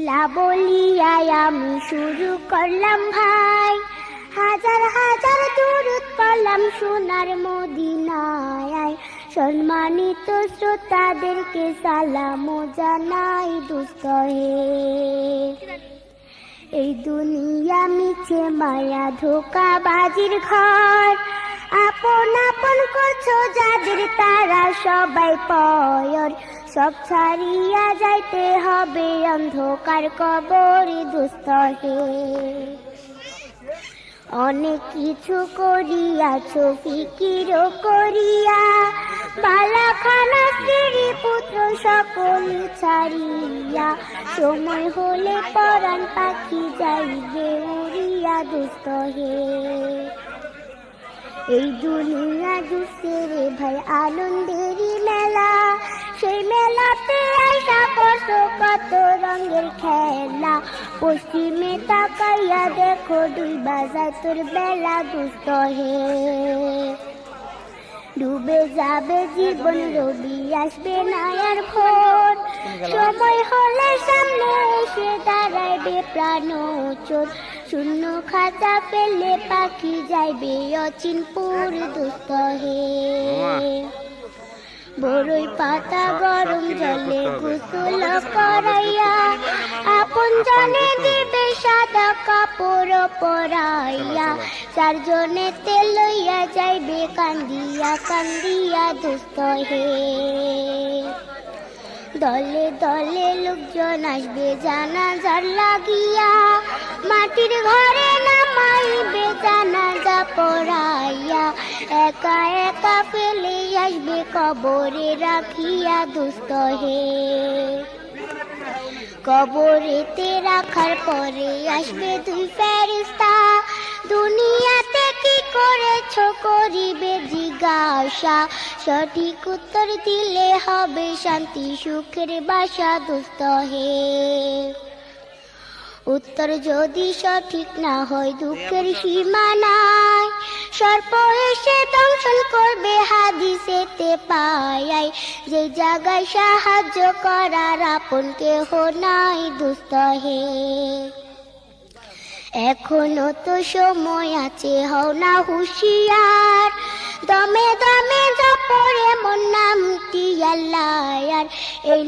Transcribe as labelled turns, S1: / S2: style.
S1: বিসমিল্লাহ বলিয়াই আমি শুরু করলাম ভাই, হাজার হাজার দুরূদ পড়লাম সোনার মদিনায়। সম্মানিত শ্রোতাদেরকে সালাম জানাই দোস্ত হে। এই দুনিয়া মিছে মায়া ধোঁকাবাজির ঘর, আপন আপন করছো যাদের তারা সবাই পয়র। সব ছাড়িয়া যাইতে হবে অন্ধকার কবরে দোস্ত হে। অনেক কিছু করিয়াছো ফিকির করিয়া, বালাখানা স্ত্রী পুত্র সকল ছাড়িয়া, সময় হলে পরাণ পাখি যাইবে উড়িয়া দোস্ত হে। এই দুনিয়া জুড়ছে রে ভাই আনন্দেরই মেলা, সেই মেলাতে আইসা করছো কত রঙের খেলা। পশ্চিমে তাকাইয়া দেখো দুই বাজায় তোর বেলা দোস্ত হে। ডুবে যাবে জীবন রবি আসবে না আর ভোর, সময় হলে সামনে এসে দাঁড়াইবে প্রাণ চোর। শূন্য খাতা পেলে পাখি যাইবে অচিনপুর দোস্ত হে। বড়ই পাতা গরম জলে গোসল করাইয়া, আপন জনে দিবে সাদা কাপড় পরাইয়া। চারজনে তেল লইয়া যাইবে কান্দিয়া কান্দিয়া দোস্ত হে। দলে দলে লোকজন আসবে জানাজার লাগিয়া, মাটির ঘরে নামাইবে জানাজা পড়াইয়া। একা একা ফেলে আসবে কবরে রাখিয়া দোস্ত হে। কবরেতে রাখার পরে আসবে দুই ফেরেশতা, দুনিয়াতে কি করেছো করিবে জিজ্ঞাসা। সঠিক উত্তর দিলে হবে শান্তি সুখের বাসা দোস্ত হে। উত্তর যদি সঠিক না হয় দুঃখের সীমা নাই, সর্প এসে দংশন করবে হাদিসেতে পাই। যে জায়গায় সাহায্য করার আপন কেহ নাই দোস্ত হে। এখনো তো সময় আছে, হও না হুঁশিয়ার, দমে দমে জপরে মন নামটি আল্লাহ। এই